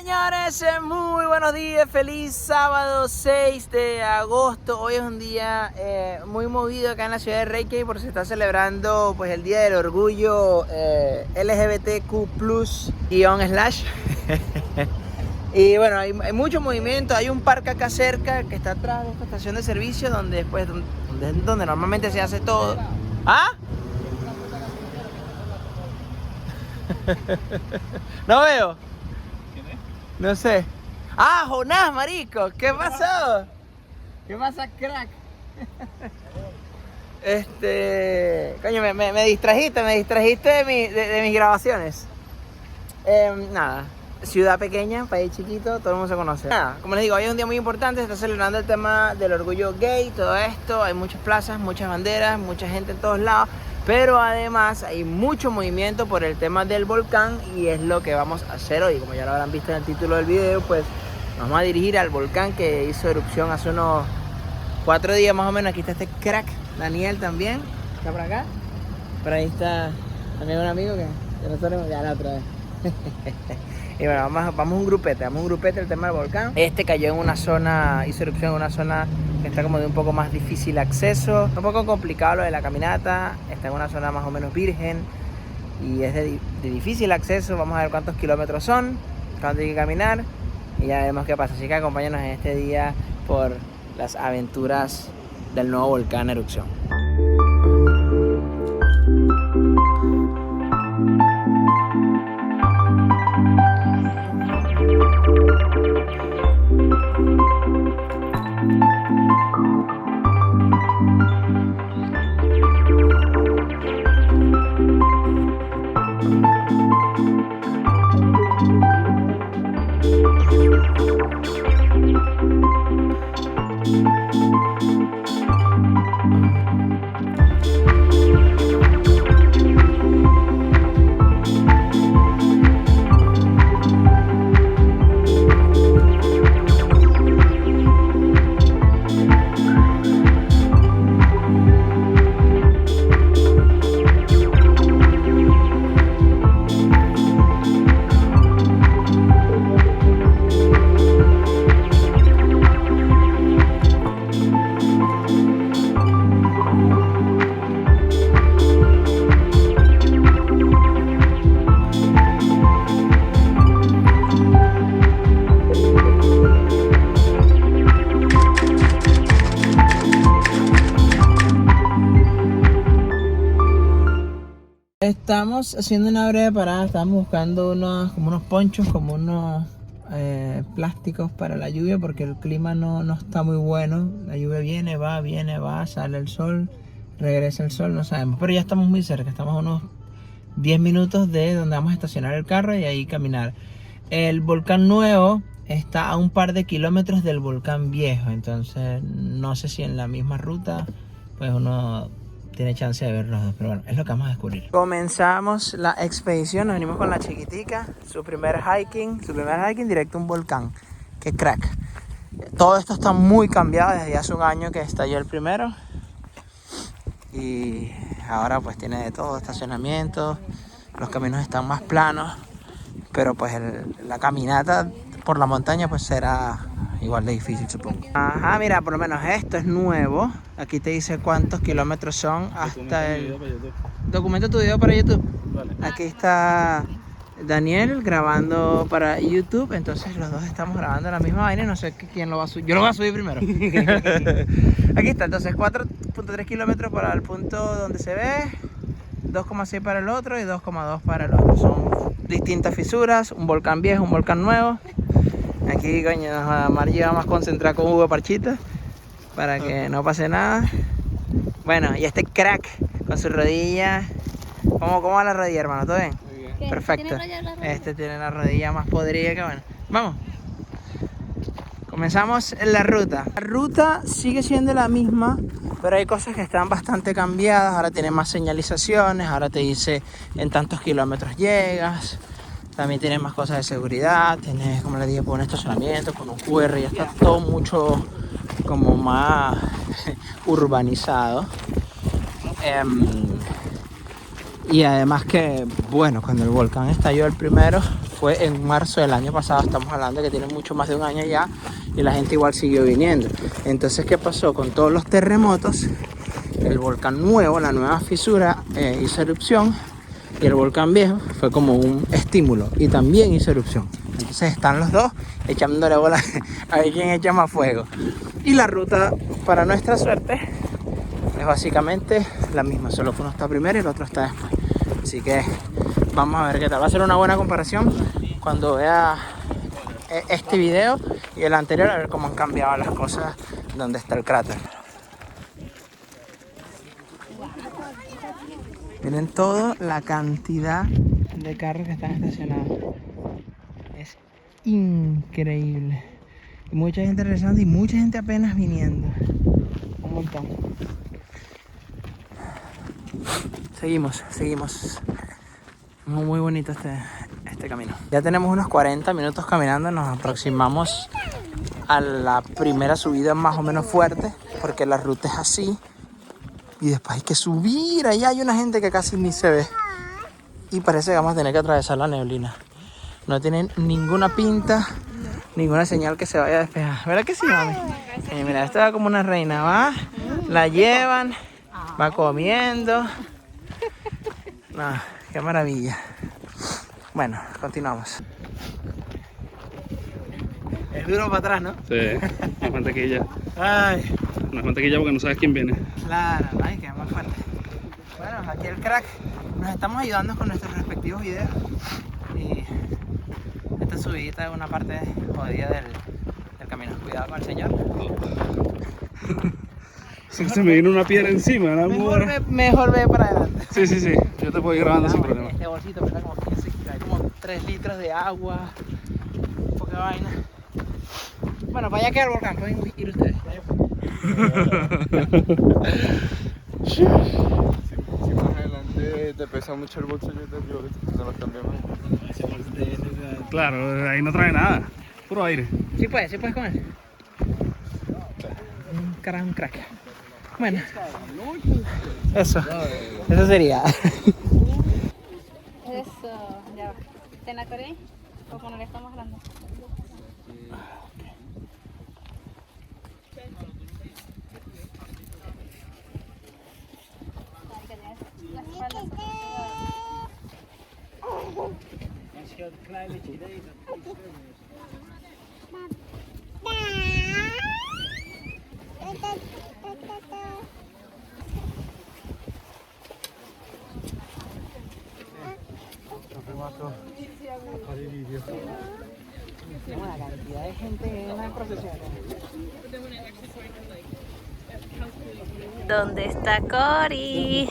Señores, muy buenos días, feliz sábado 6 de agosto. Hoy es un día muy movido acá en la ciudad de Reykjavik porque se está celebrando pues el Día del Orgullo LGBTQ+/. Y bueno, hay mucho movimiento, hay un parque acá cerca que está atrás de esta estación de servicio donde normalmente se hace todo. ¿Ah? No veo. No sé. ¡Ah, Jonás, marico! ¿Qué pasó? ¿Qué pasa, crack? Coño, me distrajiste de mis grabaciones. Nada, ciudad pequeña, país chiquito, todo el mundo se conoce. Nada, como les digo, hoy es un día muy importante, se está celebrando el tema del orgullo gay, todo esto. Hay muchas plazas, muchas banderas, mucha gente en todos lados. Pero además hay mucho movimiento por el tema del volcán y es lo que vamos a hacer hoy. Como ya lo habrán visto en el título del video, pues nos vamos a dirigir al volcán que hizo erupción hace unos 4 días más o menos. Aquí está este crack, Daniel también, está por acá. Por ahí está también un amigo que nosotros ya la otra vez. Y bueno, vamos un grupete el tema del volcán. Este cayó en una zona, hizo erupción en una zona que está como de un poco más difícil acceso, un poco complicado lo de la caminata, está en una zona más o menos virgen y es de difícil acceso. Vamos a ver cuántos kilómetros son, cuánto hay que caminar y ya veremos qué pasa. Así que acompáñanos en este día por las aventuras del nuevo volcán en erupción. Estamos haciendo una breve parada, estamos buscando unos ponchos, como unos plásticos para la lluvia porque el clima no está muy bueno. La lluvia viene, va, sale el sol, regresa el sol, no sabemos. Pero ya estamos muy cerca, estamos a unos 10 minutos de donde vamos a estacionar el carro y ahí caminar. El volcán nuevo está a un par de kilómetros del volcán viejo, entonces no sé si en la misma ruta pues uno tiene chance de ver los dos, pero bueno, es lo que vamos a descubrir. Comenzamos la expedición, nos venimos con la chiquitica, su primer hiking directo a un volcán. ¡Qué crack! Todo esto está muy cambiado desde hace un año que estalló el primero. Y ahora pues tiene de todo, estacionamiento, los caminos están más planos, pero pues la caminata por la montaña pues será igual de difícil, supongo. Ajá, mira, por lo menos esto es nuevo. Aquí te dice cuántos kilómetros son hasta el... Documento tu video para YouTube. Vale. Aquí está Daniel grabando para YouTube. Entonces los dos estamos grabando la misma vaina. No sé quién lo va a subir. Yo lo voy a subir primero. Aquí está, entonces 4.3 kilómetros para el punto donde se ve, 2,6 para el otro y 2,2 para el otro. Son distintas fisuras, un volcán viejo, un volcán nuevo. Aquí, coño, Mario va más concentrado con Hugo Parchita para que no pase nada. Bueno, y este crack con su rodilla. ¿Cómo va la rodilla, hermano? ¿Todo bien? ¿Qué? Perfecto. Este tiene la rodilla más podrida que bueno. Vamos. Comenzamos la ruta. La ruta sigue siendo la misma, pero hay cosas que están bastante cambiadas. Ahora tiene más señalizaciones, ahora te dice en tantos kilómetros llegas. También tienes más cosas de seguridad, tienes, como les dije, un estacionamiento con un QR, ya está todo mucho como más urbanizado. Y además que, bueno, cuando el volcán estalló el primero fue en marzo del año pasado, estamos hablando de que tiene mucho más de un año ya, y la gente igual siguió viniendo. Entonces, ¿qué pasó? Con todos los terremotos, el volcán nuevo, la nueva fisura, hizo erupción, y el volcán viejo fue como un estímulo y también hizo erupción. Entonces están los dos echándole bola a ver quién echa más fuego. Y la ruta, para nuestra suerte, es básicamente la misma, solo que uno está primero y el otro está después. Así que vamos a ver qué tal. Va a ser una buena comparación cuando vea este video y el anterior, a ver cómo han cambiado las cosas donde está el cráter. Miren toda la cantidad de carros que están estacionados. Es increíble. Y mucha gente regresando y mucha gente apenas viniendo. Un montón. Seguimos. Muy bonito este camino. Ya tenemos unos 40 minutos caminando. Nos aproximamos a la primera subida más o menos fuerte, porque la ruta es así. Y después hay que subir. Allá hay una gente que casi ni se ve. Y parece que vamos a tener que atravesar la neblina. No tienen ninguna pinta, ninguna señal que se vaya a despejar. ¿Verdad que sí, mami? Mira, esta va como una reina. Va, la llevan, va comiendo. No, qué maravilla. Bueno, continuamos. Es duro para atrás, ¿no? Sí, una mantequilla. Ay. Una mantequilla porque no sabes quién viene. Claro, ay, que más fuerte. Bueno, aquí el crack nos estamos ayudando con nuestros respectivos videos. Y esta subidita es una parte jodida del camino. Cuidado con el señor. Se me vino una piedra encima, ¿no? Mejor ve para adelante. Sí, yo te puedo ir grabando sin problema. Este bolsito pesa como 15 kilos, hay como 3 litros de agua, poca vaina. Bueno, para allá queda el volcán, pueden ir ustedes. Si más adelante te pesa mucho el bolso, yo te digo que te lo cambiamos. Claro, ahí no trae nada, puro aire. Sí puedes con él. Un crack. Bueno, eso sería. Eso, ya va. ¿Te la coré? ¿O poner esto más grande? Una cantidad de gente en una procesión. ¿Dónde está Cory?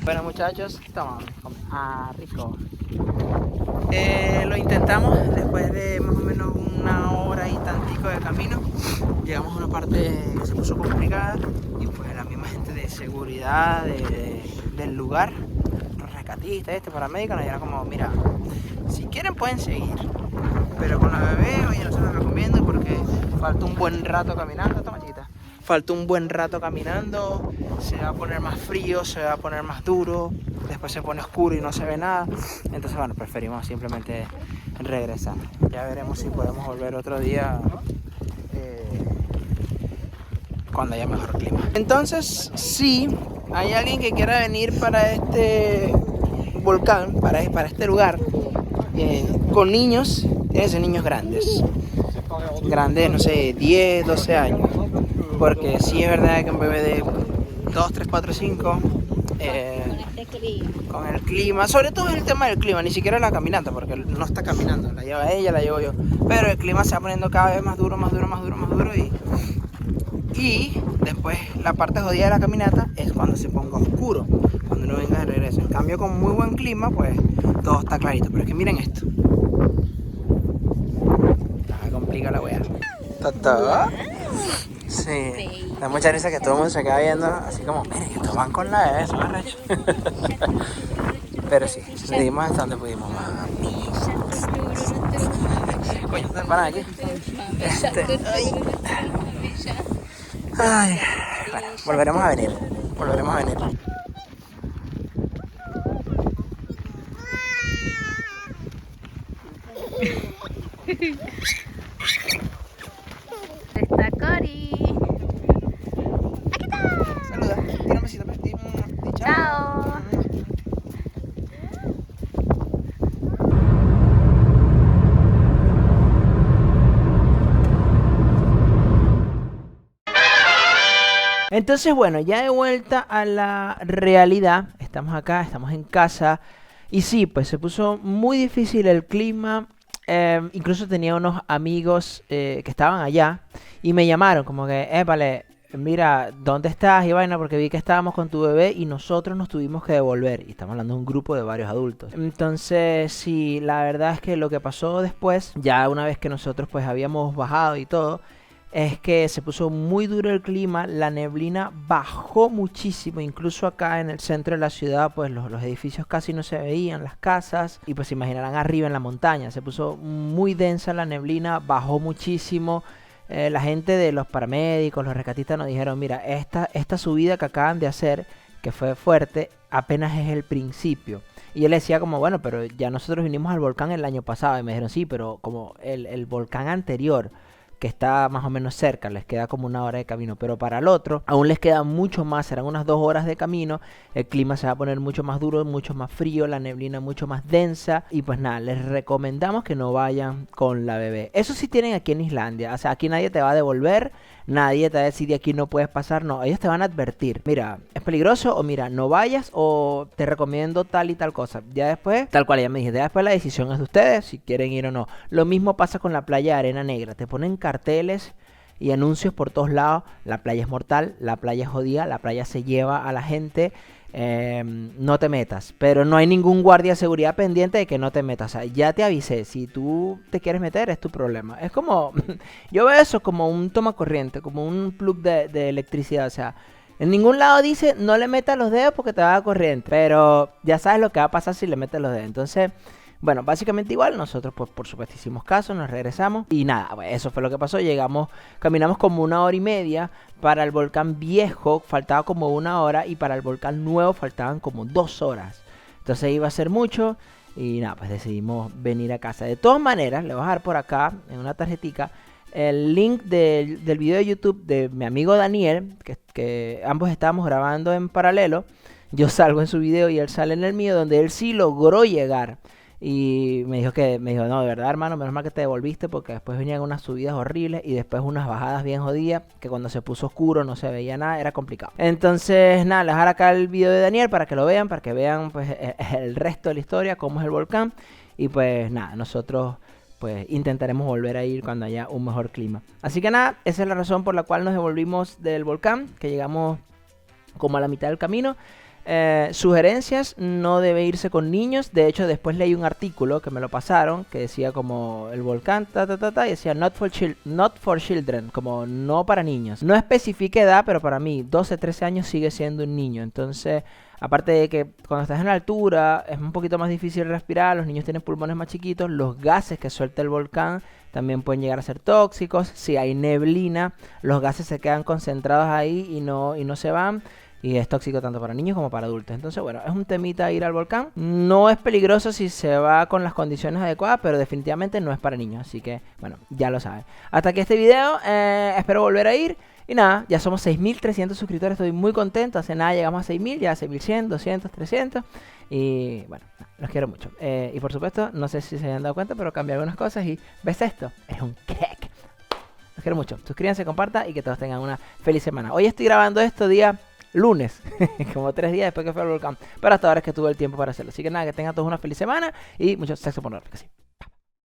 Bueno, muchachos, toma, rico. Lo intentamos después de más o menos una hora y tantico de camino. Llegamos a una parte que se puso complicada y pues la misma gente de seguridad del lugar, los rescatistas, paramédicos, nos dijeron como, mira, si quieren pueden seguir, pero con la bebé, oye, no se los recomiendo porque falta un buen rato caminando. Toma, chiquita. Falta un buen rato caminando, se va a poner más frío, se va a poner más duro, después se pone oscuro y no se ve nada. Entonces, bueno, preferimos simplemente regresar. Ya veremos si podemos volver otro día cuando haya mejor clima. Entonces, si hay alguien que quiera venir para este volcán, para este lugar, con niños, tienen que ser niños grandes, no sé, 10, 12 años. Porque sí es verdad que un bebé de 2, 3, 4, 5, con el clima, sobre todo el tema del clima, ni siquiera la caminata, porque no está caminando, la lleva ella, la llevo yo, pero el clima se va poniendo cada vez más duro y después la parte jodida de la caminata es cuando se ponga oscuro, cuando uno venga de regreso. En cambio, con muy buen clima, pues todo está clarito, pero es que miren esto. Complica la wea. Sí, da mucha risa que todo el mundo se queda viendo así como, miren, que toman con la bebé, son arrechos. Pero sí, le dimos hasta donde pudimos, mami. Coño, ¿te paran aquí? Ay, bueno, volveremos a venir, volveremos a venir. Está Cori. Aquí está. Saluda, tira un besito, pues. Chao. Entonces, bueno, ya de vuelta a la realidad, estamos acá, estamos en casa, y sí, pues se puso muy difícil el clima, incluso tenía unos amigos que estaban allá, y me llamaron como que, vale, mira, ¿dónde estás? Y vaina, porque vi que estábamos con tu bebé y nosotros nos tuvimos que devolver, y estamos hablando de un grupo de varios adultos. Entonces, sí, la verdad es que lo que pasó después, ya una vez que nosotros pues habíamos bajado y todo, es que se puso muy duro el clima, la neblina bajó muchísimo, incluso acá en el centro de la ciudad, pues los edificios casi no se veían, las casas, y pues se imaginarán arriba en la montaña, se puso muy densa la neblina, bajó muchísimo. La gente de los paramédicos, los rescatistas nos dijeron, mira, esta subida que acaban de hacer, que fue fuerte, apenas es el principio. Y yo le decía como, bueno, pero ya nosotros vinimos al volcán el año pasado, y me dijeron, sí, pero como el volcán anterior, que está más o menos cerca, les queda como 1 hora de camino, pero para el otro aún les queda mucho más, serán unas 2 horas de camino, el clima se va a poner mucho más duro, mucho más frío, la neblina mucho más densa, y pues nada, les recomendamos que no vayan con la bebé. Eso sí tienen aquí en Islandia, o sea, aquí nadie te va a devolver, nadie te va a decir de aquí no puedes pasar, no, ellos te van a advertir, mira, es peligroso, o mira, no vayas, o te recomiendo tal y tal cosa. Ya después, tal cual ya me dije, ya después la decisión es de ustedes, si quieren ir o no. Lo mismo pasa con la playa de Arena Negra, te ponen carteles y anuncios por todos lados, la playa es mortal, la playa es jodida, la playa se lleva a la gente, no te metas, pero no hay ningún guardia de seguridad pendiente de que no te metas, o sea, ya te avisé, si tú te quieres meter es tu problema, es como, yo veo eso como un tomacorriente, como un plug de electricidad, o sea, en ningún lado dice no le metas los dedos porque te va a dar corriente, pero ya sabes lo que va a pasar si le metes los dedos, entonces... Bueno, básicamente igual, nosotros pues por supuesto hicimos caso, nos regresamos y nada, pues, eso fue lo que pasó, caminamos como 1 hora y media, para el volcán viejo faltaba como 1 hora y para el volcán nuevo faltaban como 2 horas, entonces iba a ser mucho y nada, pues decidimos venir a casa. De todas maneras, le voy a dejar por acá en una tarjetica el link del video de YouTube de mi amigo Daniel, que ambos estábamos grabando en paralelo, yo salgo en su video y él sale en el mío, donde él sí logró llegar. Y me dijo, no, de verdad, hermano, menos mal que te devolviste porque después venían unas subidas horribles y después unas bajadas bien jodidas que cuando se puso oscuro no se veía nada, era complicado. Entonces, nada, les dejar acá el video de Daniel para que lo vean, para que vean pues el resto de la historia, cómo es el volcán. Y pues nada, nosotros pues intentaremos volver a ir cuando haya un mejor clima. Así que nada, esa es la razón por la cual nos devolvimos del volcán, que llegamos como a la mitad del camino. Sugerencias, no debe irse con niños. De hecho, después leí un artículo que me lo pasaron que decía como el volcán y decía not for children, como no para niños. No especifique edad, pero para mí 12, 13 años sigue siendo un niño. Entonces, aparte de que cuando estás en la altura es un poquito más difícil respirar, los niños tienen pulmones más chiquitos, los gases que suelta el volcán también pueden llegar a ser tóxicos. Si hay neblina, los gases se quedan concentrados ahí y no se van. Y es tóxico tanto para niños como para adultos. Entonces, bueno, es un temita ir al volcán. No es peligroso si se va con las condiciones adecuadas, pero definitivamente no es para niños. Así que, bueno, ya lo saben. Hasta aquí este video. Espero volver a ir. Y nada, ya somos 6.300 suscriptores. Estoy muy contento. Hace nada llegamos a 6.000, ya 6.100, 200, 300. Y bueno, los quiero mucho. Y por supuesto, no sé si se hayan dado cuenta, pero cambié algunas cosas. Y ¿ves esto? Es un crack. Los quiero mucho. Suscríbanse, compartan y que todos tengan una feliz semana. Hoy estoy grabando esto día lunes, como 3 días después que fue al volcán, pero hasta ahora es que tuve el tiempo para hacerlo. Así que nada, que tengan todos una feliz semana y mucho sexo por sí.